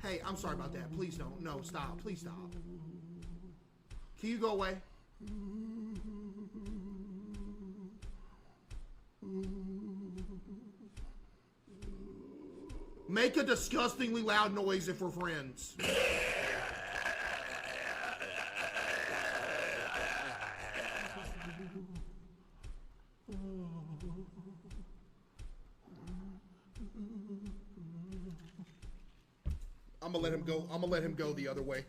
Hey, I'm sorry about that. Please don't. No, stop. Please stop. Can you go away? Make a disgustingly loud noise if we're friends. I'm gonna let him go. I'm gonna let him go the other way.